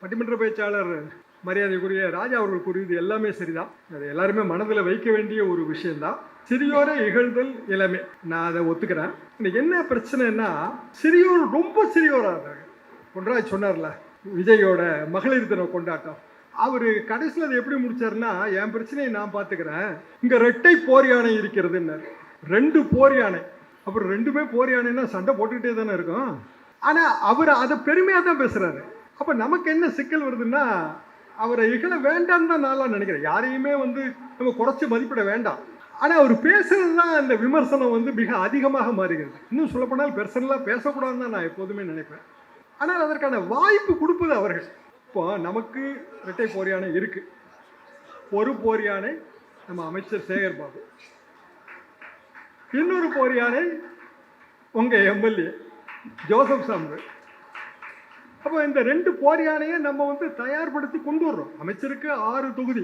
பட்டிமன்ற பேச்சாளர் மரியாதைக்குரிய ராஜா அவர்கள் கூறியது எல்லாமே சரிதான். அது எல்லாருமே மனதில் வைக்க வேண்டிய ஒரு விஷயம்தான். சிறியோரை இகழ்தல் இளமை, நான் அதை ஒத்துக்கிறேன். இன்னைக்கு என்ன பிரச்சனைன்னா, சிறியோர் ரொம்ப சிறியோராக இருந்தாங்க. பொன்ராஜ் சொன்னார்ல, விஜயோட மகளிர் தின கொண்டாட்டம், அவர் கடைசியில் அதை எப்படி முடிச்சாருன்னா, என் பிரச்சனையை நான் பார்த்துக்கிறேன், இங்கே ரெட்டை போர் யானை இருக்கிறதுன்னாரு. 2 போர் யானை. அப்புறம் 2மே போர் யானைன்னா சண்டை போட்டுக்கிட்டே தானே இருக்கும். ஆனால் அவர் அதை பெருமையாக தான் பேசுகிறாரு. அப்போ நமக்கு என்ன சிக்கல் வருதுன்னா, அவரை இகழ வேண்டான்னு தான் நான் நினைக்கிறேன். யாரையுமே நம்ம குறைச்சி மதிப்பிட வேண்டாம். ஆனால் அவர் பேசுறது தான் அந்த விமர்சனம் மிக அதிகமாக மாறுகிறது. இன்னும் சொல்லப்போனால் பெர்சனலாக பேசக்கூடாதுன்னு தான் நான் எப்போதுமே நினைப்பேன். ஆனால் அதற்கான வாய்ப்பு கொடுப்பது அவர்கள். இப்போ நமக்கு இரட்டை போர் யானை இருக்கு. ஒரு போர் யானை நம்ம அமைச்சர் சேகர் பாபு, இன்னொரு போர் யானை உங்க எம்எல்ஏ ஜோசப் சாமுவேல். அப்போ இந்த 2 போர் யானையை நம்ம தயார்படுத்தி கொண்டு வர்றோம். அமைச்சருக்கு 6 தொகுதி,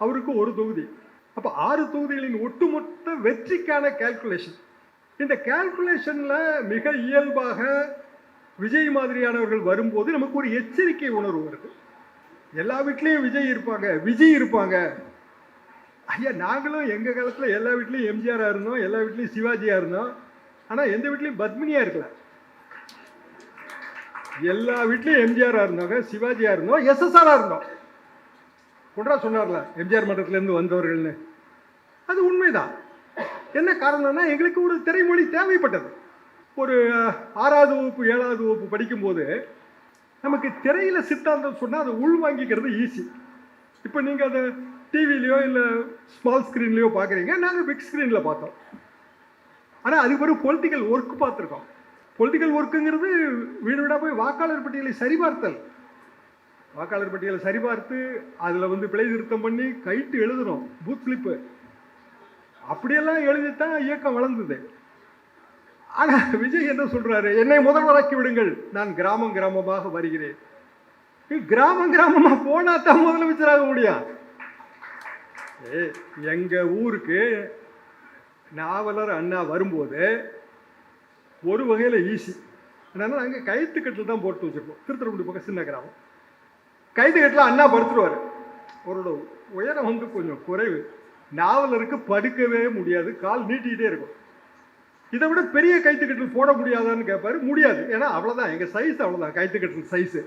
அவருக்கு 1 தொகுதி. அப்போ 6 தொகுதிகளின் ஒட்டுமொத்த வெற்றிக்கான கால்குலேஷன். இந்த கால்குலேஷன்ல மிக இயல்பாக விஜய் மாதிரியானவர்கள் வரும்போது நமக்கு ஒரு எச்சரிக்கை உணர்வு வருது. எல்லா வீட்லேயும் விஜய் இருப்பாங்க, விஜய் இருப்பாங்க. ஐயா, நாங்களும் எங்கள் காலத்தில் எல்லா வீட்லேயும் எம்ஜிஆராக இருந்தோம், எல்லா வீட்லேயும் சிவாஜியாக இருந்தோம். ஆனால் எந்த வீட்லேயும் பத்மினியாக இருக்கல. எல்லா வீட்லேயும் எம்ஜிஆராக இருந்தாங்க, சிவாஜியாக இருந்தோம், எஸ்எஸ்ஆராக இருந்தோம். கொண்டா சொன்னார்ல, எம்ஜிஆர் மன்றத்திலேருந்து வந்தவர்கள்னு. அது உண்மைதான். என்ன காரணம்னா, எங்களுக்கு ஒரு திரைமொழி தேவைப்பட்டது. ஒரு 6வது வகுப்பு 7வது வகுப்பு படிக்கும்போது நமக்கு திரையில் சித்தாந்தம் சொன்னால் அதை உள்வாங்கிக்கிறது ஈஸி. இப்போ நீங்கள் அதை டிவிலையோ இல்லை ஸ்மால் ஸ்க்ரீன்லையோ பார்க்குறீங்க, நாங்கள் பிக் ஸ்க்ரீனில் பார்த்தோம். ஆனால் அதுக்கு ஒரு பொலிட்டிக்கல் ஒர்க் பார்த்துருக்கோம். பொலிட்டிக்கல் ஒர்க்குங்கிறது வீடு வீடாக போய் வாக்காளர் பட்டியலை சரிபார்த்தல். வாக்காளர் பட்டியலை சரிபார்த்து அதில் பிழை திருத்தம் பண்ணி கைட்டு எழுதணும், பூத் ஸ்லிப்பு. அப்படியெல்லாம் எழுதித்தான் இயக்கம் வளர்ந்தது. ஆனால் விஜய் என்ன சொல்றாரு, என்னை முதல்வராக்கி விடுங்கள், நான் கிராமம் கிராமமாக வருகிறேன். கிராமம் கிராமமாக போனா தான் முதலமைச்சராக முடியும். எங்க ஊருக்கு நாவலர் அண்ணா வரும்போது ஒரு வகையில் ஈஸி. அதனால நாங்கள் கைத்துக்கட்டில் தான் போட்டு வச்சிருப்போம். திருத்துறைப்பூண்டி பக்கம் சின்ன கிராமம். கைத்துக்கட்டில் அண்ணா படுத்துருவார். அவரோட உயரம் கொஞ்சம் குறைவு. நாவலருக்கு படுக்கவே முடியாது, கால் நீட்டிக்கிட்டே இருக்கும். இதை விட பெரிய கைத்துக்கட்டில் போட முடியாதான்னு கேட்பாரு. முடியாது, ஏன்னா அவ்வளோதான், எங்கள் சைஸ் அவ்வளோதான், கைத்துக்கட்டில் சைஸு.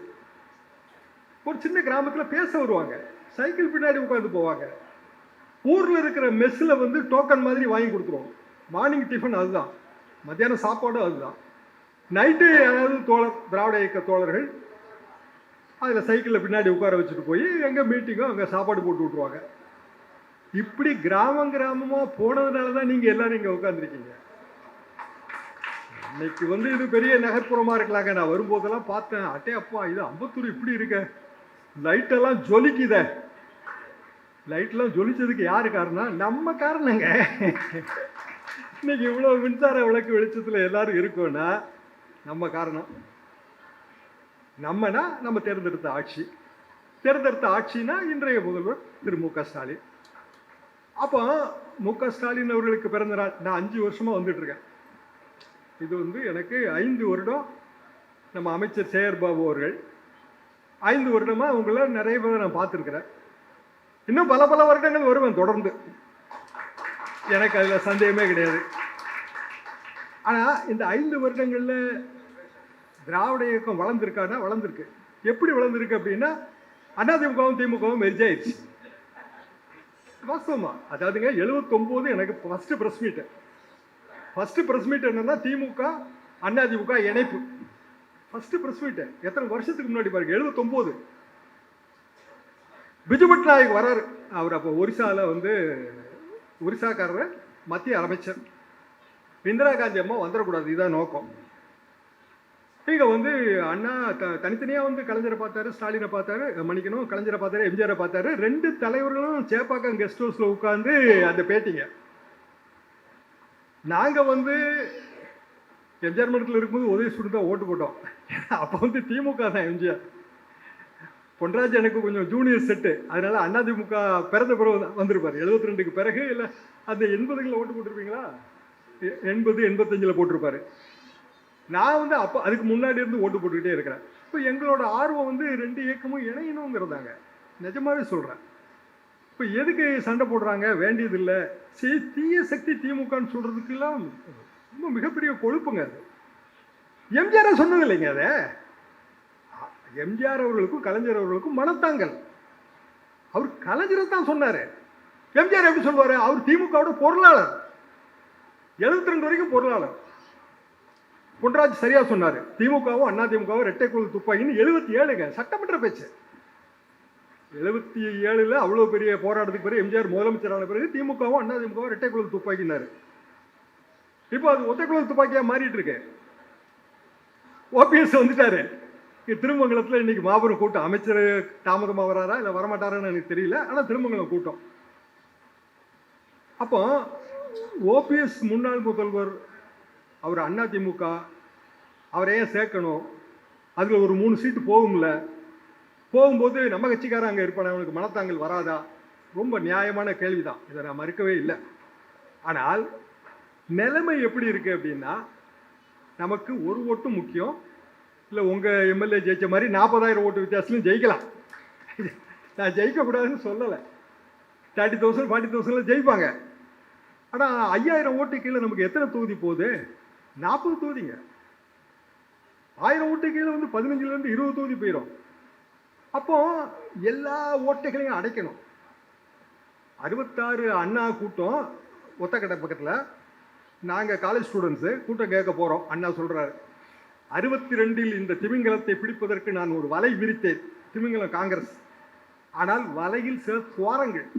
ஒரு சின்ன கிராமத்தில் பேச வருவாங்க, சைக்கிள் பின்னாடி உட்காந்து போவாங்க. ஊரில் இருக்கிற மெஸ்ஸில் டோக்கன் மாதிரி வாங்கி கொடுத்துருவோம். மார்னிங் டிஃபன் அதுதான், மத்தியானம் சாப்பாடும் அதுதான். நைட்டு யாராவது தோழர், திராவிட இயக்க தோழர்கள் அதில் சைக்கிளில் பின்னாடி உட்கார வச்சுட்டு போய் எங்கே மீட்டிங்கோ அங்கே சாப்பாடு போட்டு விட்ருவாங்க. இப்படி கிராமம் கிராமமாக போனதுனால தான் நீங்கள் எல்லாரும் இங்கே உட்காந்துருக்கீங்க. இன்னைக்கு இது பெரிய நகர்ப்புறமாக இருக்கலாங்க. நான் வரும்போதெல்லாம் பார்த்தேன், அட்டே அப்பா இது அம்பத்தூர் இப்படி இருக்க, லைட்டெல்லாம் ஜொலிக்குத. லைட்லாம் ஜொலிச்சதுக்கு யாரு காரணம்? நம்ம காரணங்க. இன்னைக்கு இவ்வளோ மின்சார விளக்கு வெளிச்சத்தில் எல்லாரும் இருக்கோன்னா நம்ம காரணம். நம்மனா நம்ம தேர்ந்தெடுத்த ஆட்சி. தேர்ந்தெடுத்த ஆட்சினா இன்றைய முதல்வர் திரு மு க ஸ்டாலின். அப்போ மு க ஸ்டாலின் அவர்களுக்கு பிறந்த நாள். நான் 5 வருஷமாக வந்துட்டு இருக்கேன். இது எனக்கு 5 வருடம். நம்ம அமைச்சர் சேகர் பாபு அவர்கள் 5 வருடமாக அவங்கள நிறைய பேர் நான் பார்த்துருக்கிறேன். இன்னும் பல பல வருடங்கள் வருவேன் தொடர்ந்து, எனக்கு அதில் சந்தேகமே கிடையாது. ஆனால் இந்த 5 வருடங்களில் திராவிட இயக்கம் வளர்ந்துருக்கானா? வளர்ந்துருக்கு. எப்படி வளர்ந்துருக்கு அப்படின்னா, அதிமுகவும் திமுகவும் மெர்ஜ் ஆயிடுச்சு. வாஸ்தவமா, அதாவதுங்க 79 எனக்கு ஃபஸ்ட்டு ப்ரெஸ் மீட்டு. ஃபஸ்ட்டு ப்ரெஸ் மீட் என்னன்னா திமுக அதிமுக இணைப்பு. ஃபஸ்ட்டு ப்ரெஸ் மீட்டு எத்தனை வருஷத்துக்கு முன்னாடி பாருங்க, 79. பிஜு பட்நாயக் வராரு. அவர் அப்போ ஒரிசாவில் ஒரிசாக்காரர் மத்திய அமைச்சர். இந்திரா காந்தி அம்மா வந்துடக்கூடாது, இதுதான் நோக்கம். இங்கே அண்ணா தனித்தனியாக கலைஞரை பார்த்தாரு, ஸ்டாலினை பார்த்தாரு, மன்னிக்கணும், கலைஞரை பார்த்தாரு, எம்ஜிஆரை பார்த்தாரு. 2 தலைவர்களும் சேப்பாக்கம் கெஸ்ட் ஹவுஸில் உட்காந்து அந்த பேட்டிங்க. நாங்கள் எம்ஜிஆர் மன்றத்தில் இருக்கும்போது உதவி சுட்டு தான் ஓட்டு போட்டோம். அப்போ திமுக தான் எம்ஜிஆர். பொன்ராஜ் எனக்கு கொஞ்சம் ஜூனியர் செட்டு, அதனால அதிமுக பிறந்த பிறகு வந்திருப்பார். 72க்கு பிறகு, இல்லை அந்த 80களில் ஓட்டு போட்டிருப்பீங்களா? 80, 85 போட்டிருப்பாரு. நான் அப்போ அதுக்கு முன்னாடி இருந்து ஓட்டு போட்டுக்கிட்டே இருக்கிறேன். இப்போ இப்போ எங்களோட ஆர்வம் வந்து 2 இயக்கமும் இணையணுங்கிறதாங்க. நிஜமாவே சொல்கிறேன். இப்போ எதுக்கு சண்டை போடுறாங்க? வேண்டியதில்லை. தீய சக்தி திமுகன்னு சொல்கிறதுக்கெல்லாம் ரொம்ப மிகப்பெரிய கொழுப்புங்க அது. எம்ஜிஆரை சொன்னது இல்லைங்க அதை. எம்ஜிஆர் அவர்களுக்கும் கலைஞர் அவர்களுக்கும் மனத்தாங்கல். அவர் கலைஞரை தான் சொன்னார். எம்ஜிஆர் எப்படி சொல்லுவார்? அவர் திமுகவோட பொருளாளர், 72 வரைக்கும் பொருளாளர். பொன்ராஜ் சரியா சொன்னார். திமுகவும் அண்ணா திமுகவும் இரட்டை குழல் துப்பாக்கின்னு 77ங்க சட்டமன்ற பேச்சு. 77ல் அவ்வளோ பெரிய போராட்டத்துக்கு பிறகு எம்ஜிஆர் முதலமைச்சரான பிறகு திமுகவும் அண்ணா திமுகவும் இரட்டை குழல் துப்பாக்கினாரு. இப்போ அது ஒற்றை குழல் துப்பாக்கியாக மாறிட்டு இருக்கு. ஓபிஎஸ் வந்துட்டாரு. திருமங்கலத்தில் இன்னைக்கு மாபெரும் கூட்டம். அமைச்சர் தாமதமாக வராரா இல்லை வரமாட்டாரான்னு எனக்கு தெரியல. ஆனால் திருமங்கலம் கூட்டம். அப்போ ஓபிஎஸ் முன்னாள் முதல்வர், அவர் அண்ணா திமுக, அவரை ஏன் சேர்க்கணும்? அதில் ஒரு 3 சீட்டு போகும்ல. போகும்போது நம்ம கட்சிக்காரன் அங்கே இருப்பான, அவனுக்கு மனத்தாங்கல் வராதா? ரொம்ப நியாயமான கேள்விதான், இதை நான் மறுக்கவே இல்லை. ஆனால் நிலைமை எப்படி இருக்கு அப்படின்னா, நமக்கு ஒரு ஓட்டு முக்கியம். இல்லை உங்கள் எம்எல்ஏ ஜெயிச்ச மாதிரி 40,000 ஓட்டு வித்தியாசத்துலையும் ஜெயிக்கலாம். நான் ஜெயிக்கக்கூடாதுன்னு சொல்லலை. 30,000 40,000 ஜெயிப்பாங்க. ஆனால் 5,000 ஓட்டு கீழே நமக்கு எத்தனை தொகுதி போகுது? 40 தொகுதிங்க. 1000 ஓட்டு கீழே வந்து 15லேருந்து 20 தொகுதி போயிடும். அப்போ எல்லா ஓட்டைகளையும் அடைக்கணும். 66 அண்ணா கூட்டம் ஒத்தக்கடை பக்கத்தில். நாங்கள் காலேஜ் ஸ்டூடெண்ட்ஸு கூட்டம் கேட்க போகிறோம். அண்ணா சொல்கிறாரு, 62ல் இந்த திமிங்கலத்தை பிடிப்பதற்கு நான் ஒரு வலை விரித்தேன். திமிங்கலம் காங்கிரஸ். ஆனால் வலையில் சில துவாரங்கள்.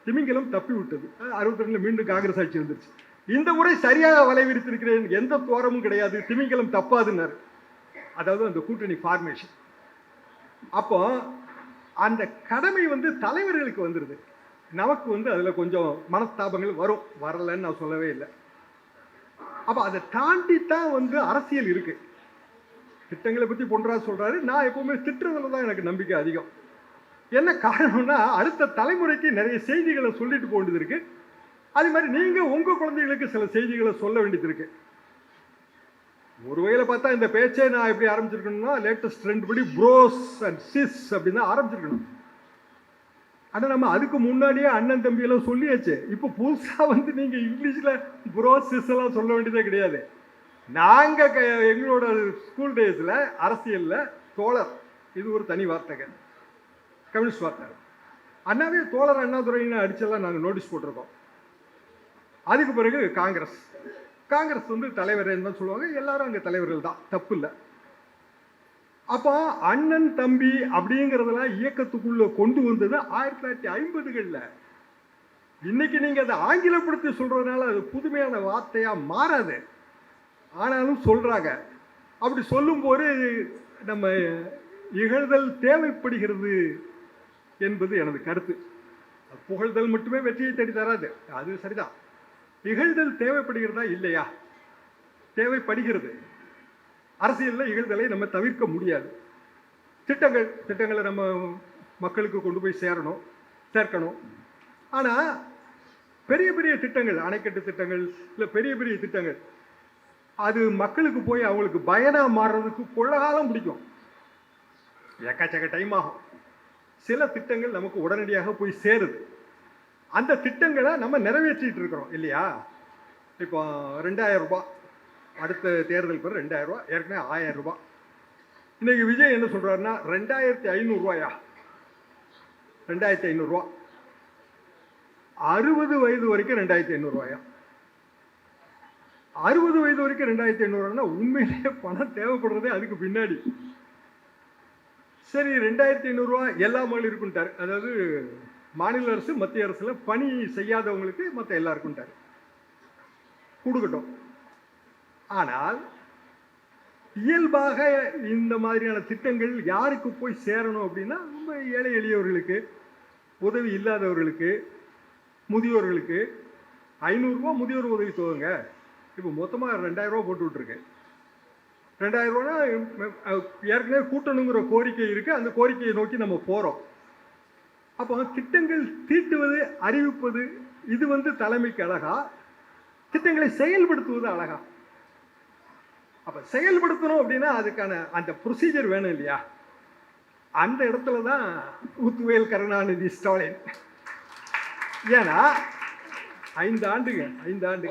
திமிங்கலம் தப்பி விட்டது. 62ல் மீண்டும் காங்கிரஸ் ஆட்சி வந்துருச்சு. இந்த முறை சரியாக வலை விரித்திருக்கிறேன், எந்த துவாரமும் கிடையாது, திமிங்கலம் தப்பாதுன்னாரு. அதாவது அந்த கூட்டணி ஃபார்மேஷன். அப்போ அந்த கடமை வந்து தலைவர்களுக்கு வந்துடுது. நமக்கு வந்து அதில் கொஞ்சம் மனஸ்தாபங்கள் வரும். வரலன்னு நான் சொல்லவே இல்லை. அப்போ அதை தாண்டி தான் வந்து அரசியல் இருக்கு. திட்டங்களை பற்றி பொன்ராஜ் சொல்றாரு. நான் எப்பவுமே திட்டத்தில் தான் எனக்கு நம்பிக்கை அதிகம். என்ன காரணம்னா, அடுத்த தலைமுறைக்கு நிறைய செய்திகளை சொல்லிட்டு போண்டியது இருக்கு. அதே மாதிரி நீங்க உங்க குழந்தைகளுக்கு சில செய்திகளை சொல்ல வேண்டியது இருக்கு. ஒரு வகையில் பார்த்தா இந்த பேச்சை நான் எப்படி ஆரம்பிச்சிருக்கணும்னா, லேட்டஸ்ட் ட்ரெண்ட் படி ப்ரோஸ் அண்ட் சிஸ் அப்படின்னு தான் ஆரம்பிச்சிருக்கணும். ஆனால் நம்ம அதுக்கு முன்னாடியே அண்ணன் தம்பியெல்லாம் சொல்லியாச்சு. இப்போ புதுசாக வந்து நீங்கள் இங்கிலீஷில் ப்ரோஸ் சிஸ் எல்லாம் சொல்ல வேண்டியதே கிடையாது. நாங்கள் எங்களோட ஸ்கூல் டேஸில் அரசியலில் தோழர், இது ஒரு தனி வார்த்தைங்க, கம்யூனிஸ்ட் வார்த்தை. அண்ணாவே தோழர் அண்ணாதுரைன்னு அடிச்செல்லாம் நாங்கள் நோட்டீஸ் போட்டிருக்கோம். அதுக்கு பிறகு காங்கிரஸ். காங்கிரஸ் வந்து தலைவர் தான் சொல்லுவாங்க. எல்லாரும் அங்கே தலைவர்கள் தான், தப்பு இல்லை. அப்போ அண்ணன் தம்பி அப்படிங்கிறதெல்லாம் இயக்கத்துக்குள்ள கொண்டு வந்தது 1950களில். இன்னைக்கு நீங்கள் அதை ஆங்கிலப்படுத்தி சொல்றதுனால அது புதுமையான வார்த்தையாக மாறாது. ஆனாலும் சொல்றாங்க. அப்படி சொல்லும்போது நம்ம இகழ்தல் தேவைப்படுகிறது என்பது எனது கருத்து. புகழ்தல் மட்டுமே வெற்றியை தேடி தராது, அது சரிதான். இகழ்தல் தேவைப்படுகிறதா இல்லையா? தேவைப்படுகிறது. அரசியலில் இகழ்தலை நம்ம தவிர்க்க முடியாது. திட்டங்களை நம்ம மக்களுக்கு கொண்டு போய் சேர்க்கணும். ஆனால் பெரிய பெரிய திட்டங்கள், அணைக்கட்டு திட்டங்கள், இல்லை பெரிய பெரிய திட்டங்கள், அது மக்களுக்கு போய் அவங்களுக்கு பயனாக மாறுறதுக்கு கொள்ள காலம் பிடிக்கும், எக்கச்சக்க டைம் ஆகும். சில திட்டங்கள் நமக்கு உடனடியாக போய் சேருது. அந்த திட்டங்களை நம்ம நிறைவேற்றிட்டு இருக்கிறோம் இல்லையா? இப்போ 2000 ரூபாய், அடுத்த தேர்தல் பிறகு 2000 ரூபாய், ஏற்கனவே 1000 ரூபாய். இன்னைக்கு விஜய் என்ன சொல்றாருன்னா 2500 ரூபாயா? 2500 ரூபா. 60 வயது வரைக்கும் 2500 ரூபாயா? 60 வயது வரைக்கும் 2500 ரூபாய்னா உண்மையிலேயே பணம் தேவைப்படுறதே அதுக்கு பின்னாடி. சரி, 2500 ரூபா எல்லா மகளிருக்குன்ட்டார். அதாவது மாநில அரசு மத்திய அரசுல பணி செய்யாதவங்களுக்கு மற்ற எல்லாருக்குன்ட்டார். கொடுக்கட்டும். ஆனால் இயல்பாக இந்த மாதிரியான திட்டங்கள் யாருக்கு போய் சேரணும் அப்படின்னா, ரொம்ப ஏழை எளியவர்களுக்கு, உதவி இல்லாதவர்களுக்கு, முதியோர்களுக்கு. 500 ரூபா முதியோர் உதவி தொகைங்க. இப்போ மொத்தமாக 2000 ரூபா போட்டு விட்டுருக்கு. 2000 ரூபானா ஏற்கனவே கூட்டணுங்கிற கோரிக்கை இருக்கு. அந்த கோரிக்கையை நோக்கி நம்ம போறோம். அப்போ திட்டங்கள் தீட்டுவது, அறிவிப்பது, இது வந்து தலைமைக்கு அழகா? திட்டங்களை செயல்படுத்துவது அழகா? அப்போ செயல்படுத்தணும் அப்படின்னா அதுக்கான அந்த ப்ரொசீஜர் வேணும் இல்லையா? அந்த இடத்துல தான் முத்துவேல் கருணாநிதி ஸ்டாலின். ஏன்னா 5 ஆண்டு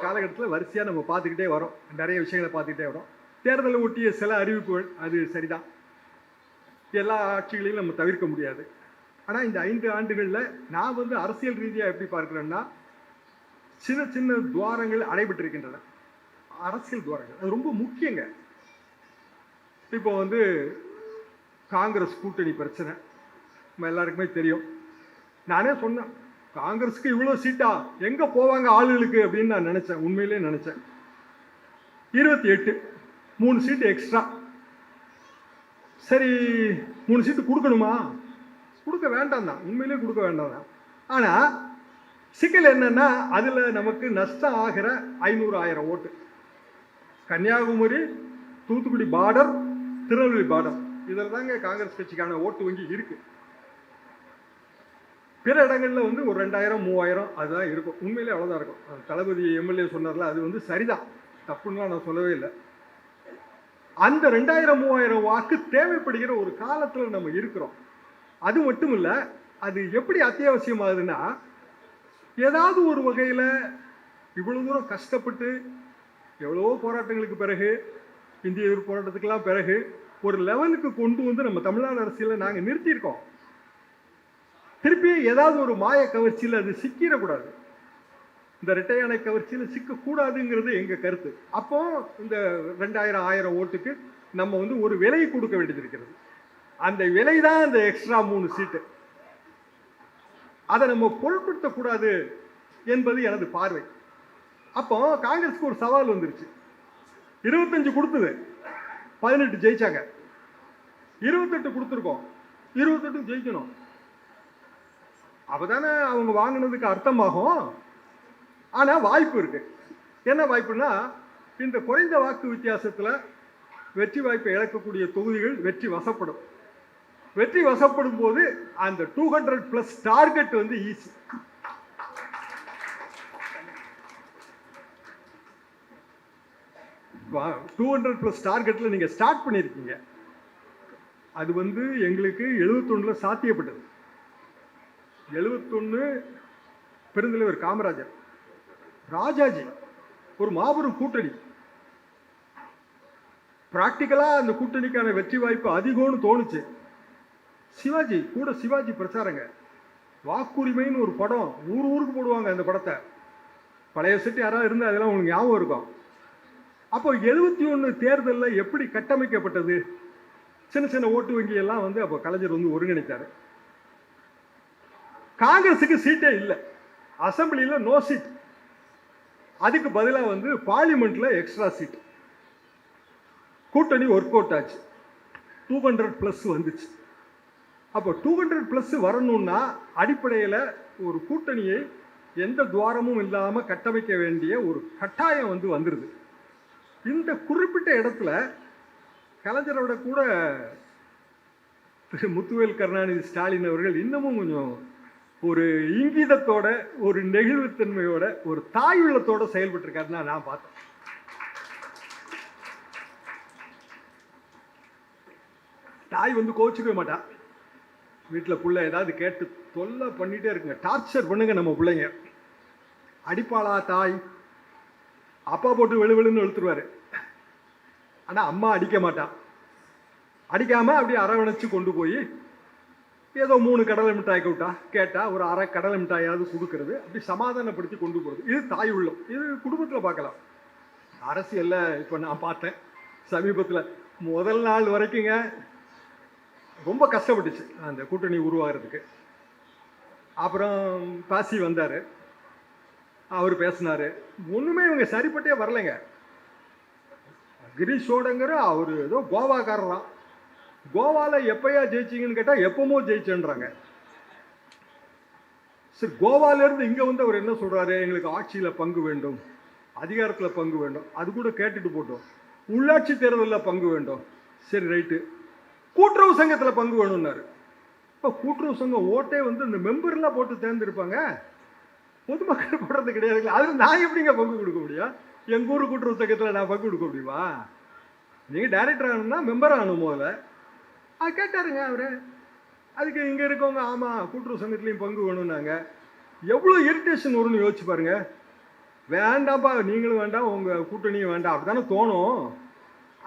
காலகட்டத்தில் வரிசையாக நம்ம பார்த்துக்கிட்டே வரோம், நிறைய விஷயங்களை பார்த்துக்கிட்டே வரோம். தேர்தலை ஒட்டிய சில அறிவிப்புகள் அது சரிதான், எல்லா ஆட்சிகளையும் நம்ம தவிர்க்க முடியாது. ஆனால் இந்த 5 ஆண்டுகளில் நான் வந்து அரசியல் ரீதியாக எப்படி பார்க்குறேன்னா, சின்ன சின்ன துவாரங்கள் அடைபட்டிருக்கின்றன. அரசியல் துவாரங்கள் அது ரொம்ப முக்கியங்க. இப்போ வந்து காங்கிரஸ் கூட்டணி பிரச்சனை நம்ம எல்லாருக்குமே தெரியும். நானே சொன்னேன், காங்கிரஸுக்கு இவ்வளோ சீட்டா, எங்கே போவாங்க ஆளுகளுக்கு அப்படின்னு நான் நினச்சேன், உண்மையிலே நினச்சேன். 28 3 சீட்டு எக்ஸ்ட்ரா. சரி 3 சீட்டு கொடுக்கணுமா? கொடுக்க வேண்டாம் தான், உண்மையிலே கொடுக்க வேண்டாம் தான். ஆனால் சிக்கல் என்னன்னா, அதில் நமக்கு நஷ்டம் ஆகிற 500-1000 ஓட்டு. கன்னியாகுமரி, தூத்துக்குடி பார்டர், திருநெல்வேலி பார்டர், இதில் தாங்க காங்கிரஸ் கட்சிக்கான ஓட்டு வங்கி இருக்கு. பிற இடங்களில் வந்து ஒரு 2000-3000 அதுதான் இருக்கும், உண்மையிலே அவ்வளோதான் இருக்கும். தளபதி எம்எல்ஏ சொன்னார்ல, அது வந்து சரிதான், தப்புன்னா நான் சொல்லவே இல்லை. அந்த 2000-3000 வாக்கு தேவைப்படுகிற ஒரு காலத்தில் நம்ம இருக்கிறோம். அது மட்டும் இல்லை, அது எப்படி அத்தியாவசியமாகுதுன்னா, ஏதாவது ஒரு வகையில் இவ்வளோ தூரம் கஷ்டப்பட்டு எவ்வளவோ போராட்டங்களுக்கு பிறகு, இந்திய எதிர்ப்பு போராட்டத்துக்கெல்லாம் பிறகு ஒரு லெவலுக்கு கொண்டு வந்து நம்ம தமிழ்நாடு அரசியலில் நாங்கள் நிறுத்தியிருக்கோம். திருப்பி ஏதாவது ஒரு மாய கவர்ச்சியில் அது சிக்கிடக்கூடாது, இந்த இரட்டை அணை கவர்ச்சியில் சிக்கக்கூடாதுங்கிறது எங்கள் கருத்து. அப்போ இந்த 2000-1000 ஓட்டுக்கு நம்ம வந்து ஒரு விலை கொடுக்க வேண்டியது இருக்கிறது. அந்த விலை தான் இந்த எக்ஸ்ட்ரா 3 சீட்டு. அதை நம்ம பொருட்படுத்தக்கூடாது என்பது எனது பார்வை. அப்போ காங்கிரஸுக்கு ஒரு சவால் வந்துருச்சு. 25 கொடுத்தது, 18 ஜெயிச்சாங்க. 28 கொடுத்துருக்கோம், 28 ஜெயிக்கணும். அப்பதானே அவங்க வாங்கினதுக்கு அர்த்தமாகும். ஆனால் வாய்ப்பு இருக்கு. என்ன வாய்ப்புனா, இந்த குறைந்த வாக்கு வித்தியாசத்தில் வெற்றி வாய்ப்பை இழக்கக்கூடிய தொகுதிகள் வெற்றி வசப்படும். வெற்றி வசப்படும் போது அந்த 200+ டார்கெட் வந்து ஈஸி. வா 200+ டார்கெட்டில் நீங்கள் ஸ்டார்ட் பண்ணியிருக்கீங்க. அது வந்து எங்களுக்கு 71 சாத்தியப்பட்டது. 71 பெருந்தலைவர் காமராஜர், ராஜாஜி, ஒரு மாபெரும் கூட்டணி. பிராக்டிக்கலாக அந்த கூட்டணிக்கான வெற்றி வாய்ப்பு அதிகம்னு தோணுச்சு. சிவாஜி கூட, சிவாஜி பிரச்சாரங்க, வாக்குரிமைன்னு ஒரு படம் ஊருக்கு போடுவாங்க. அந்த படத்தை பழைய செட்டு யாராவது இருந்தால் அதெல்லாம் உங்களுக்கு ஞாபகம் இருக்கும். அப்போ 71 தேர்தலில் எப்படி கட்டமைக்கப்பட்டது, சின்ன சின்ன ஓட்டு வங்கியெல்லாம் வந்து அப்போ கலைஞர் வந்து ஒருங்கிணைத்தார். காங்கிரஸுக்கு சீட்டே இல்லை, அசம்பிளியில் நோ சீட். அதுக்கு பதிலாக வந்து பார்லிமெண்ட்டில் எக்ஸ்ட்ரா சீட். கூட்டணி ஒர்க் அவுட் ஆச்சு, 200+ வந்துச்சு. அப்போ 200+ வரணும்னா அடிப்படையில் ஒரு கூட்டணியை எந்த துவாரமும் இல்லாமல் கட்டமைக்க வேண்டிய ஒரு கட்டாயம் வந்து வந்துடுது. இந்த குறிப்பிட்ட இடத்துல கலைஞரோட கூட திரு முத்துவேல் கருணாநிதி ஸ்டாலின் அவர்கள் இன்னமும் கொஞ்சம் ஒரு இங்கீதத்தோட, ஒரு நெகிழ்வுத்தன்மையோட, ஒரு தாய் உள்ளத்தோட செயல்பட்டிருக்காருன்னா நான் பார்த்தேன். தாய் வந்து கோச்சிக்கவே மாட்டா. வீட்டில் பிள்ளை ஏதாவது கேட்டு தொல்லை பண்ணிகிட்டே இருக்குங்க, டார்ச்சர் பண்ணுங்க நம்ம பிள்ளைங்க. அடிப்பாளா தாய்? அப்பா போட்டு வெளுவெளுன்னு வெளுத்துருவார். ஆனால் அம்மா அடிக்க மாட்டான். அடிக்காமல் அப்படியே அரவணைச்சு கொண்டு போய் ஏதோ 3 கடலை மிட்டாய் கேட்டால் ஒரு அரை கடலை மிட்டாயாவது கொடுக்கறது, அப்படி சமாதானப்படுத்தி கொண்டு போகிறது. இது தாய் உள்ளம். இது குடும்பத்தில் பார்க்கலாம். அரசியலில் இப்போ நான் பார்த்தேன் சமீபத்தில், முதல் நாள் வரைக்குங்க ரொம்ப கஷ்டப்பட்டுச்சு அந்த கூட்டணி உருவாகிறதுக்கு. அப்புறம் பாசி வந்தார், அவர் பேசினார். ஒன்றுமே இவங்க சரிப்பட்டே வரலைங்க. கிரீஷோடங்கிற அவர் ஏதோ கோவாக்காரராம். கோவாவில் எப்பயா ஜெயிச்சிங்கன்னு கேட்டால் எப்பமோ ஜெயிச்சேன்றாங்க. சரி, கோவாலேருந்து இங்கே வந்து அவர் என்ன சொல்கிறாரு, எங்களுக்கு ஆட்சியில் பங்கு வேண்டும், அதிகாரத்தில் பங்கு வேண்டும், அது கூட கேட்டுட்டு போட்டோம். உள்ளாட்சி தேர்தலில் பங்கு வேண்டும், சரி ரைட்டு. கூட்டுறவு சங்கத்தில் பங்கு வேணும்னாரு. இப்போ கூட்டுறவு சங்கம் ஓட்டே வந்து இந்த மெம்பர்லாம் போட்டு தேர்ந்தெடுப்பாங்க, பொதுமக்கள் போடுறது கிடையாது. அதில் நான் எப்படிங்க பங்கு கொடுக்க முடியும்? எங்கள் ஊர் கூட்டுறவு சங்கத்தில் நான் பங்கு கொடுக்க முடியுமா? நீங்கள் டைரக்டர் ஆகணும்னா மெம்பர் ஆகணும் முதல்ல. கேட்டாருங்க அவர். அதுக்கு இங்கே இருக்கவங்க ஆமாம் கூட்டுறவு சங்கத்துலேயும் பங்கு வேணும்னாங்க. எவ்வளோ இரிட்டேஷன் வரும்னு யோசிச்சு பாருங்க. வேண்டாம்ப்பா, நீங்களும் வேண்டாம், உங்கள் கூட்டணியும் வேண்டாம், அப்படி தானே தோணும்.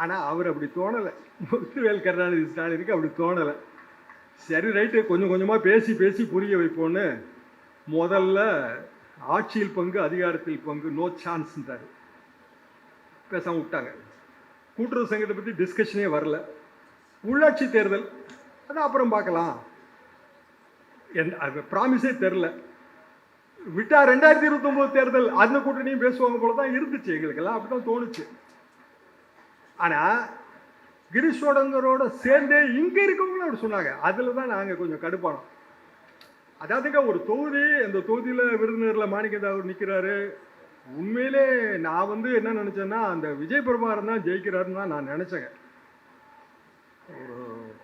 ஆனால் அவர் அப்படி தோணலை. முத்துவேல் கருணாநிதி ஸ்டாலினுக்கு அப்படி தோணலை. சரி ரைட்டு, கொஞ்சம் கொஞ்சமாக பேசி பேசி புரிய வைப்போன்னு முதல்ல ஆட்சியில் பங்கு அதிகாரத்தில் பங்கு நோ சான்ஸ்ன்றாரு. பேசாமல் விட்டாங்க. கூட்டுறவு சங்கத்தை பற்றி டிஸ்கஷனே வரல. உள்ளாட்சி தேர்தல் அது அப்புறம் பார்க்கலாம், அது ப்ராமிஸே தெரில. விட்டா 2029 தேர்தல் அந்த கூட்டணியும் பேசுவாங்க போல தான் இருந்துச்சு. எங்களுக்கெல்லாம் அப்படி தான் தோணுச்சு. ஆனால் கிரீஷோடங்கரோட சேர்ந்தே இங்கே இருக்கவங்களும் அப்படி சொன்னாங்க. அதில் தான் நாங்கள் கொஞ்சம் கடுப்பானோம். அதாவதுங்க ஒரு தொகுதி, அந்த தொகுதியில் விருதுநகரில் மாணிக்கதாவர் நிற்கிறாரு. உண்மையிலே நான் என்ன நினச்சேன்னா, அந்த விஜய் பிரபாகரன் தான் ஜெயிக்கிறாருன்னு தான் நான் நினச்சேங்க. ஒரு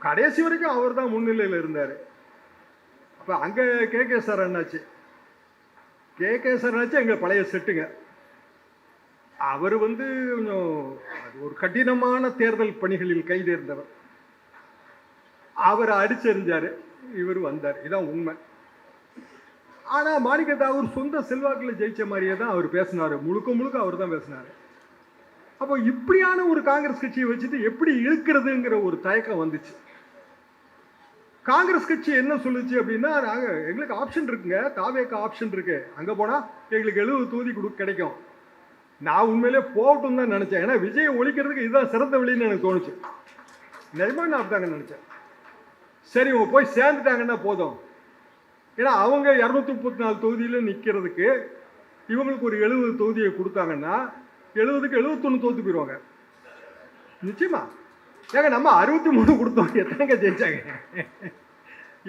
கடைசி வரைக்கும் அவர் தான் முன்னிலையில் இருந்தார். அப்போ அங்கே கே சார் அண்ணாச்சு. கே சார் அண்ணாச்சு எங்கள் பழைய செட்டுங்க. அவர் கொஞ்சம் அது ஒரு கடினமான தேர்தல் பணிகளில் கைதேர்ந்தவர். அவர் அடிச்செறிஞ்சார், இவர் வந்தார். இதான் உண்மை. ஆனால் மாணிக்கதாவூர் சொந்த செல்வாக்கில் ஜெயிச்ச மாதிரியே தான் அவர் பேசினார். முழுக்க முழுக்க அவர் தான் பேசினார். அப்போ இப்படியான ஒரு காங்கிரஸ் கட்சியை வச்சுட்டு எப்படி இழுக்கிறதுங்கிற ஒரு தயக்கம் வந்துச்சு. காங்கிரஸ் கட்சி என்ன சொல்லுச்சு அப்படின்னா, நாங்கள் எங்களுக்கு ஆப்ஷன் இருக்குங்க, தாவேக்கு ஆப்ஷன் இருக்கு, அங்கே போனால் எங்களுக்கு 70 தொகுதி கிடைக்கும். நான் உண்மையிலே போகட்டும் தான் நினச்சேன். ஏன்னா விஜயை ஒழிக்கிறதுக்கு இதுதான் சிறந்த வழின்னு எனக்கு தோணுச்சு. நிஜமாக நான் அப்படிதாங்க நினச்சேன். சரி, இவங்க போய் சேர்ந்துட்டாங்கன்னா போதும். ஏன்னா அவங்க 234 தொகுதியில் நிற்கிறதுக்கு இவங்களுக்கு ஒரு 70 தொகுதியை கொடுத்தாங்கன்னா 70க்கு 71 தோற்று போயிடுவாங்க நிச்சயமா. ஏங்க நம்ம 63 கொடுத்தோம், எத்தனைங்க ஜெயிச்சாங்க?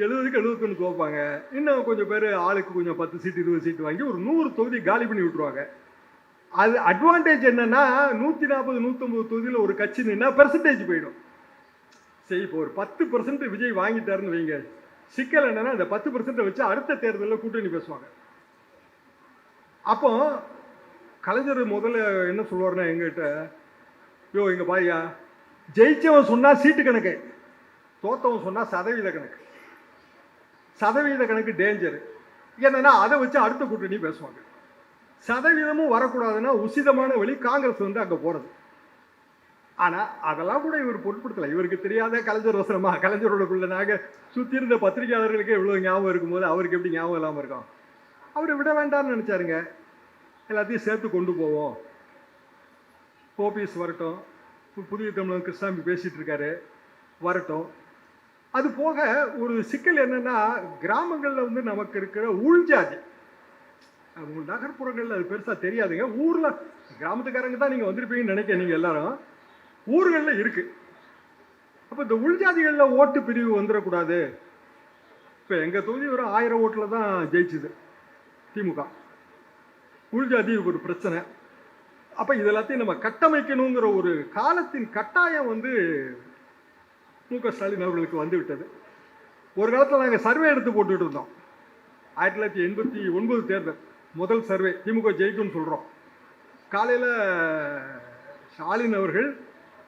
70க்கு 71 தோப்பாங்க. இன்னும் கொஞ்சம் பேர் ஆளுக்கு கொஞ்சம் 10 சீட்டு 20 சீட்டு வாங்கி ஒரு 100 தொகுதி காலி பண்ணி விட்டுருவாங்க. அது அட்வான்டேஜ் என்னன்னா, 140 150 தொகுதியில் ஒரு கட்சி நின்னா பெர்சன்டேஜ் போயிடும். சரி, இப்போ ஒரு 10% விஜய் வாங்கிட்டாருன்னு வைங்க. சிக்கல் என்னன்னா, இந்த 10% வச்சு அடுத்த தேர்தலில் கூட்டணி பேசுவாங்க. அப்போ கலைஞர் முதல்ல என்ன சொல்லுவார்னா எங்கிட்ட, யோ இங்க பாரியா, ஜெயிச்சவன் சொன்னா சீட்டு கணக்கு, தோத்தவன் சொன்னா சதவீத கணக்கு. சதவீத கணக்கு டேஞ்சர். என்னன்னா அதை வச்சு அடுத்த கூட்டணி பேசுவாங்க. சதவீதமும் வரக்கூடாதுன்னா உசிதமான வழி காங்கிரஸ் அங்கே போறது. ஆனா அதெல்லாம் கூட இவர் பொருட்படுத்தலை. இவருக்கு தெரியாத கலைஞர் வசனமா? கலைஞரோடக்குள்ள நாங்கள் சுற்றி இருந்த பத்திரிகையாளர்களுக்கு இவ்வளோ ஞாபகம் இருக்கும்போது அவருக்கு எப்படி ஞாபகம் இல்லாமல் இருக்கும்? அவரை விட வேண்டாம்னு நினச்சாருங்க. எல்லாத்தையும் சேர்த்து கொண்டு போவோம். ஓபிஎஸ் வரட்டும், புதிய தமிழன் கிருஷ்ணாமி பேசிகிட்டு இருக்காரு, வரட்டும். அது போக ஒரு சிக்கல் என்னென்னா, கிராமங்களில் நமக்கு இருக்கிற உள்ஜாதி, உங்கள் நகர்ப்புறங்களில் அது பெருசாக தெரியாதுங்க. ஊரில் கிராமத்துக்காரங்க தான் நீங்கள் வந்திருப்பீங்கன்னு நினைக்க நீங்கள் எல்லாரும். ஊர்களில் இருக்குது. அப்போ இந்த உள்ஜாதிகளில் ஓட்டு பிரிவு வந்துடக்கூடாது. இப்போ எங்கள் தொகுதி ஒரு 1000 ஓட்டில் தான் ஜெயிச்சுது திமுக. உள்ஜாதி ஒரு பிரச்சனை. அப்போ இதெல்லாத்தையும் நம்ம கட்டமைக்கணுங்கிற ஒரு காலத்தின் கட்டாயம் மு.க. ஸ்டாலின் அவர்களுக்கு வந்து விட்டது. ஒரு காலத்தில் நாங்கள் சர்வே எடுத்து போட்டுக்கிட்டு இருந்தோம். 1989 தேர்தல் முதல் சர்வே, திமுக ஜெயிக்கும்னு சொல்கிறோம். காலையில் ஸ்டாலின் அவர்கள்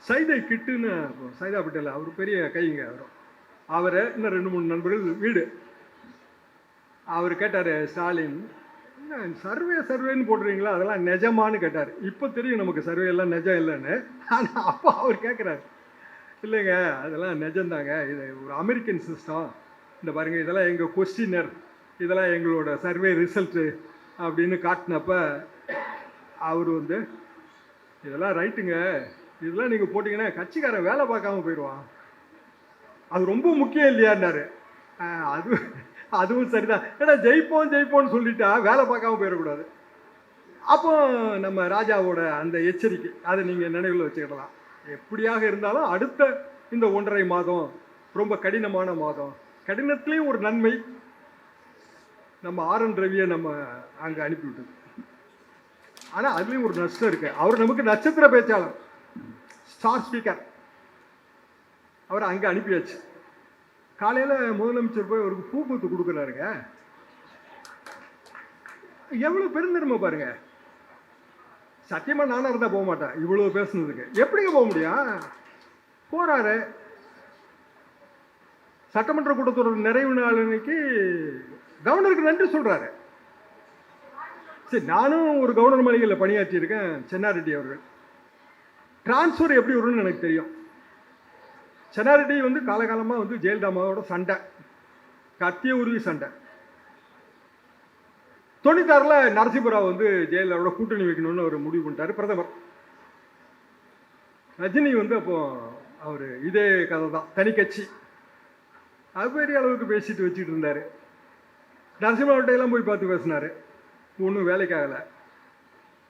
சைதை கிட்டுன்னு, சைதா பட்டேல் அவர் பெரிய கைங்க, அவரை இன்னும் 2-3 நண்பர்கள் வீடு. அவர் கேட்டார், ஸ்டாலின் சர்வேன்னு போடுறீங்களா, அதெல்லாம் நிஜமானு கேட்டார். இப்போ தெரியும் நமக்கு சர்வே எல்லாம் நிஜம் இல்லைன்னு. ஆனால் அப்போ அவர் கேட்குறாரு, இல்லைங்க அதெல்லாம் நிஜம்தாங்க, இது ஒரு அமெரிக்கன் சிஸ்டம், இந்த பாருங்கள் இதெல்லாம் எங்கள் கொஸ்டினர், இதெல்லாம் எங்களோட சர்வே ரிசல்ட்டு அப்படின்னு காட்டினப்ப அவர் இதெல்லாம் ரைட்டுங்க, இதெல்லாம் நீங்கள் போட்டிங்கன்னா கட்சிக்காரன் வேலை பார்க்காம போயிடுவான், அது ரொம்ப முக்கியம் இல்லையான்னாரு. அதுவும் சரிதான். ஏன்னா ஜெயிப்போன்னு சொல்லிட்டா வேலை பார்க்காம போயிடக்கூடாது. அப்போ நம்ம ராஜாவோட அந்த எச்சரிக்கை, அதை நீங்கள் நினைவில் வச்சுக்கிடலாம். எப்படியாக இருந்தாலும் அடுத்த இந்த 1.5 மாதம் ரொம்ப கடினமான மாதம். கடினத்துலேயும் ஒரு நன்மை, நம்ம RN ரவியை நம்ம அங்கே அனுப்பிவிட்டது. ஆனால் அதுலேயும் ஒரு நஷ்டம் இருக்கு. அவர் நமக்கு நட்சத்திர பேச்சாளர், ஸ்டார் ஸ்பீக்கர், அவரை அங்கே அனுப்பியாச்சு. காலையில் முதலமைச்சர் போய் அவருக்கு பூ பூத்து கொடுக்குறாருங்க. எவ்வளோ பெருந்தன்மை பாருங்க. சத்தியமா நானும் இருந்தால் போக மாட்டேன். இவ்வளோ பேசுனதுக்கு எப்படிங்க போக முடியும்? போறாரு. சட்டமன்ற கூட்டத்தோட நிறைவு நாள் அன்னைக்கு கவர்னருக்கு நன்றி சொல்றாரு. சரி, நானும் ஒரு கவர்னர் மாளிகையில் பணியாற்றி இருக்கேன். சென்னாரெட்டி அவர்கள் டிரான்ஸ்ஃபர் எப்படி வரும்னு எனக்கு தெரியும். சென்னாரெட்டி வந்து காலகாலமாக வந்து ஜெயலலிதாமாவோட சண்டை, கத்திய உருவி சண்டை. 96 நரசிம்மராவ் வந்து ஜெயலலிதாவோட கூட்டணி வைக்கணும்னு அவர் முடிவு பண்ணிட்டாரு. பிரதமர் ரஜினி வந்து அப்போ அவர் இதே கதை தான், தனி கட்சி. அது பெரிய அளவுக்கு பேசிட்டு வச்சுட்டு இருந்தார். நரசிம்மராவ்கிட்ட எல்லாம் போய் பார்த்து பேசினார். ஒன்றும் வேலைக்காகலை.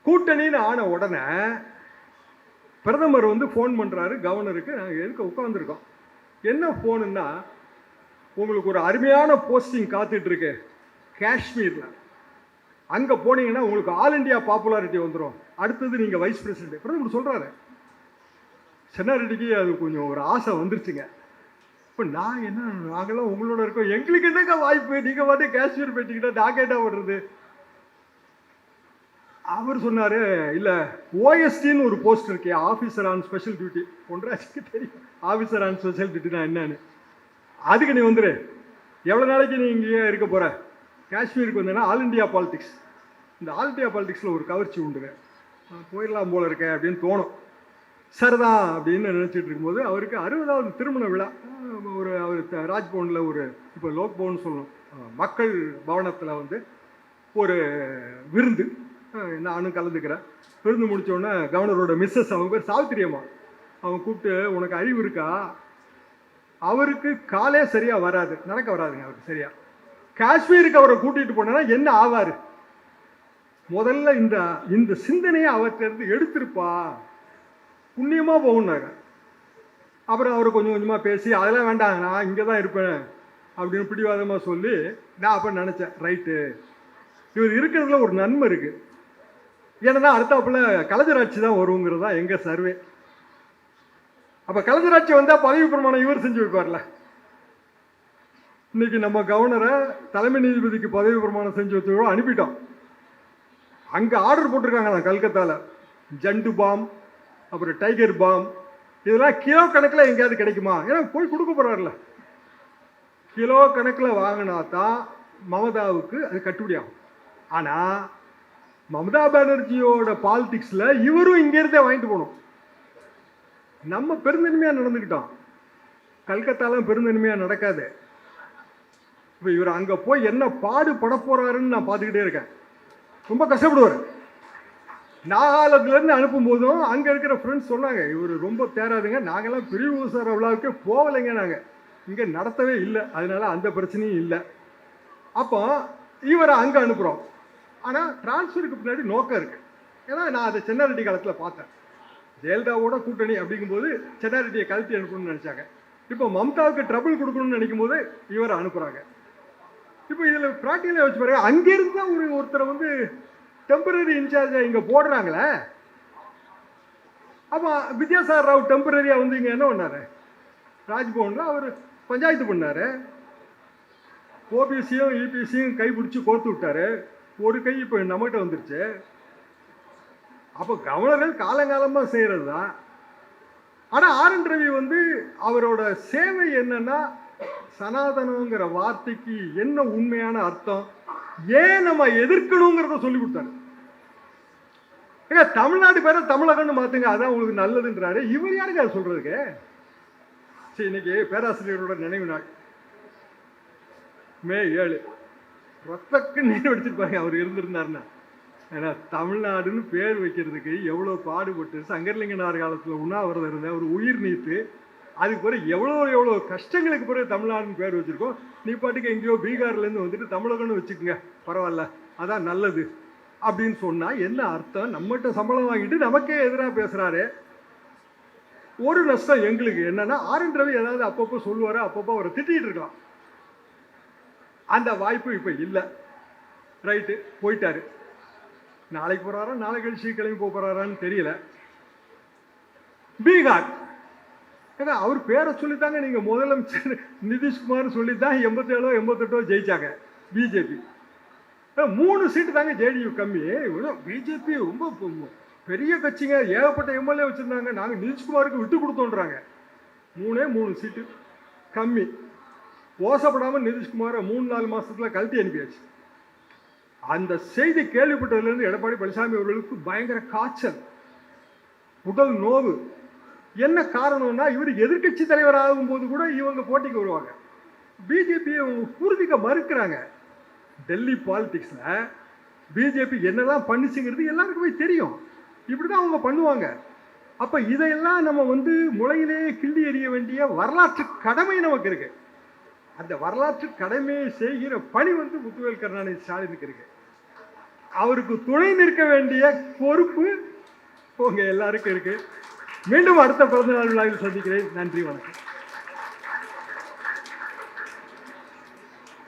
கூட்டணின்னு ஆன உடனே பிரதமர் வந்து ஃபோன் பண்ணுறாரு கவர்னருக்கு. நாங்கள் எதுக்கு உட்காந்துருக்கோம், என்ன ஃபோனுன்னா, உங்களுக்கு ஒரு அருமையான போஸ்டிங் காத்துட்ருக்கு காஷ்மீரில், அங்கே போனீங்கன்னா உங்களுக்கு ஆல் இண்டியா பாப்புலாரிட்டி வந்துடும், அடுத்தது நீங்கள் வைஸ் பிரசிடென்ட். பிரதமர் சொல்கிறாரு. சென்னாரெட்டிக்கு அது கொஞ்சம் ஒரு ஆசை வந்துருச்சுங்க. இப்போ நான் என்ன, நாங்களாம் உங்களோட இருக்கோம், எங்களுக்கு என்னங்க வாய்ப்பு, நீங்கள் பாட்டு காஷ்மீர் போயிட்டீங்கன்னா நாங்கள் என்ன பண்ணுறது? அவர் சொன்னார், இல்லை ஓஎஸ்டின்னு ஒரு போஸ்ட் இருக்கே, ஆஃபீஸர் ஆன் ஸ்பெஷல் டியூட்டி, ஒன்றாச்சுக்கு தெரியும் ஆஃபீஸர் ஆன் ஸ்பெஷல் டியூட்டினா என்னன்னு. அதுக்கு நீ வந்துடு, எவ்வளோ நாளைக்கு நீ இங்கேயே இருக்க போகிற, காஷ்மீருக்கு வந்தேன்னா ஆல் இண்டியா பாலிடிக்ஸ், இந்த ஆல் இண்டியா பாலிடிக்ஸில் ஒரு கவர்ச்சி உண்டுங்க, போயிடலாம் போல இருக்கேன் அப்படின்னு தோணும். சரிதான் அப்படின்னு நினச்சிட்டு இருக்கும்போது அவருக்கு 60வது திருமண விழா. அவர் ராஜ்பவனில் ஒரு, இப்போ லோக் பவன் சொல்லணும், மக்கள் பவனத்தில் வந்து ஒரு விருந்து, நானும் கலந்துக்கிறேன். விருந்து முடித்தோடனே கவர்னரோட மிஸ்ஸஸ், அவங்க பேர் சாவித்திரி அம்மா, அவங்க கூப்பிட்டு, உனக்கு அறிவு இருக்கா, அவருக்கு காலே சரியாக வராது, நடக்க வராதுங்க அவருக்கு சரியா, காஷ்மீருக்கு அவரை கூட்டிகிட்டு போனேன்னா என்ன ஆவார், முதல்ல இந்த சிந்தனையை அவர்கிட்ட எடுத்திருப்பா, புண்ணியமாக போகணுன்னாங்க. அப்புறம் அவரை கொஞ்சம் கொஞ்சமாக பேசி, அதெல்லாம் வேண்டாம் நான் இங்கே தான் இருப்பேன் அப்படின்னு பிடிவாதமாக சொல்லி, நான் அப்போ நினச்சேன், ரைட்டு இவர் இருக்கிறதுல ஒரு நன்மை இருக்குது. ஏன்னா அடுத்தாப்புல கலைஞராட்சி தான் வருங்கிறது தான் எங்கள் சர்வே. அப்போ கலைஞராட்சி வந்தால் பதவி பிரமாணம் இவர் செஞ்சு வைப்பார்ல. இன்னைக்கு நம்ம கவர்னரை தலைமை நீதிபதிக்கு பதவி பிரமாணம் செஞ்சு வச்சு அனுப்பிட்டோம். அங்கே ஆர்டர் போட்டிருக்காங்க தான் கல்கத்தாவில், ஜண்டு பாம், அப்புறம் டைகர் பாம், இதெல்லாம் கிலோ கணக்கில் எங்கேயாவது கிடைக்குமா? ஏன்னா போய் கொடுக்க போகிறார்ல, கிலோ கணக்கில் வாங்கினா தான் மமதாவுக்கு அது கட்டுப்படி ஆகும். ஆனால் மமதா பானர்ஜியோட பாலிடிக்ஸில் இவரும் இங்கேருந்தே வாங்கிட்டு போகணும். நம்ம பெருந்தன்மையாக நடந்துக்கிட்டோம், கல்கத்தாலாம் பெருந்தன்மையாக நடக்காது. இப்போ இவர் அங்கே போய் என்ன பாடுபட போகிறாருன்னு நான் பார்த்துக்கிட்டே இருக்கேன். ரொம்ப கஷ்டப்படுவார். நாகாலத்துலேருந்து அனுப்பும்போதும் அங்கே இருக்கிற ஃப்ரெண்ட்ஸ் சொன்னாங்க, இவர் ரொம்ப தேராதுங்க, நாங்கள்லாம் பிரிவு சார் விழாவுக்கே போகலைங்க, நாங்கள் இங்கே நடத்தவே இல்லை, அதனால அந்த பிரச்சனையும் இல்லை. அப்போ இவரை அங்கே அனுப்புகிறோம். ஆனால் டிரான்ஸ்ஃபருக்கு பின்னாடி நோக்கம் இருக்குது. ஏன்னா நான் அதை சென்னாரெட்டி காலத்தில் பார்த்தேன். ஜெயலலிதாவோட கூட்டணி அப்படிங்கும்போது சென்னாரெட்டியை கழட்டி அனுப்பணும்னு நினச்சாங்க. இப்போ மம்தாவுக்கு ட்ரபிள் கொடுக்கணும்னு நினைக்கும் போது இவரை அனுப்புகிறாங்க. இப்போ இதில் ப்ராக்டிக்கலாக வச்சு பாருங்க, அங்கேருந்து தான் ஒருத்தரை வந்து டெம்பரரி இன்சார்ஜாக இங்கே போடுறாங்களே. அப்போ வித்யாசாகர் ராவ் டெம்பரரியாக வந்து இங்கே என்ன பண்ணார், ராஜ்பவனில் அவர் பஞ்சாயத்து பண்ணார், ஓபிசியும் இபிசியும் கைப்பிடிச்சி கோர்த்து விட்டார். ஒரு கை இப்போ நம்மகிட்ட வந்துருச்சு. அப்போ கவர்னர்கள் காலங்காலமாக செய்கிறது தான். ஆனால் ஆர்.என். ரவி வந்து அவரோட சேவை என்னன்னா, சனாதனங்கிற வார்த்தைக்கு என்ன உண்மையான அர்த்தம், ஏன் நம்ம எதிர்க்கணுங்கிறத சொல்லி கொடுத்தாரு. ஏங்க தமிழ்நாடு பேரை தமிழகம்னு மாற்றுங்க, அதான் உங்களுக்கு நல்லதுன்றாரு. இவர் யாருக்கு அது சொல்கிறதுக்கு? சரி, இன்னைக்கு பேராசிரியரோட நினைவு நாள், மே 7. ரத்தக்கு நீர் வடிச்சிருப்பாங்க அவர் இருந்திருந்தாருன்னா. ஏன்னா தமிழ்நாடுன்னு பேர் வைக்கிறதுக்கு எவ்வளோ பாடுபட்டு, சங்கரலிங்கனார் காலத்தில் உண்ணாவிரதம் இருந்த ஒரு உயிர் நீத்து, அதுக்கு பிறகு எவ்வளோ கஷ்டங்களுக்கு பிறகு தமிழ்நாடுன்னு பேர் வச்சுருக்கோம். நீ பாட்டுக்கு எங்கேயோ பீகார்லேருந்து வந்துட்டு தமிழகம்னு வச்சுக்கோங்க, பரவாயில்ல, அதான் நல்லது அப்படின்னு சொன்னால் என்ன அர்த்தம்? நம்மகிட்ட சம்பளம் வாங்கிட்டு நமக்கே எதிராக பேசுகிறாரு. ஒரு நஷ்டம் எங்களுக்கு என்னன்னா, ஆர்.என். ரவி ஏதாவது அப்பப்போ சொல்லுவார், அப்பப்போ அவரை திட்டிகிட்டு இருக்கலாம். அந்த வாய்ப்பு இப்போ இல்லை. ரைட்டு, போயிட்டாரு. நாளைக்கு போகிறாரா, நாளை கழிச்சு கிளம்பி போகிறாரான்னு தெரியல. பீகார், ஏன்னா அவர் பேரை சொல்லித்தாங்க நீங்கள் முதலமைச்சர் நிதிஷ்குமார் சொல்லித்தான் 87 88 ஜெயிச்சாங்க பிஜேபி. 3 சீட்டு தாங்க ஜேடியு கம்மி. பிஜேபி ரொம்ப பெரிய கட்சிங்க, ஏகப்பட்ட எம்எல்ஏ வச்சுருந்தாங்க. நாங்கள் நிதிஷ்குமாருக்கு விட்டு கொடுத்தோன்றாங்க. 3 சீட்டு கம்மி. ஓசப்படாமல் நிதிஷ்குமாரை 3-4 மாதத்தில் கழட்டி அனுப்பியாச்சு. அந்த செய்தி கேள்விப்பட்டதுலேருந்து எடப்பாடி பழனிசாமி அவர்களுக்கு பயங்கர காய்ச்சல், உடல் நோவு. என்ன காரணம்னா, இவர் எதிர்கட்சி தலைவர் ஆகும்போது கூட இவங்க போட்டிக்கு வருவாங்க. பிஜேபியை உறுதிக்க மறுக்கிறாங்க. டெல்லி பாலிடிக்ஸில் பிஜேபி என்னதான் பண்ணிச்சுங்கிறது எல்லாருக்குமே தெரியும். இப்படி தான் அவங்க பண்ணுவாங்க. அப்போ இதையெல்லாம் நம்ம முளையிலேயே கிள்ளி எறிய வேண்டிய வரலாற்று கடமை நமக்கு இருக்கு. அந்த வரலாற்று கடமையை செய்கிற பணி முத்துவேல் கருணாநிதி ஸ்டாலினுக்கு இருக்கு. அவருக்கு துணை நிற்க வேண்டிய பொறுப்பு உங்க எல்லாருக்கும் இருக்கு. மீண்டும் அடுத்த பிறந்தநாள் விழாவில் சந்திக்கிறேன். நன்றி, வணக்கம்.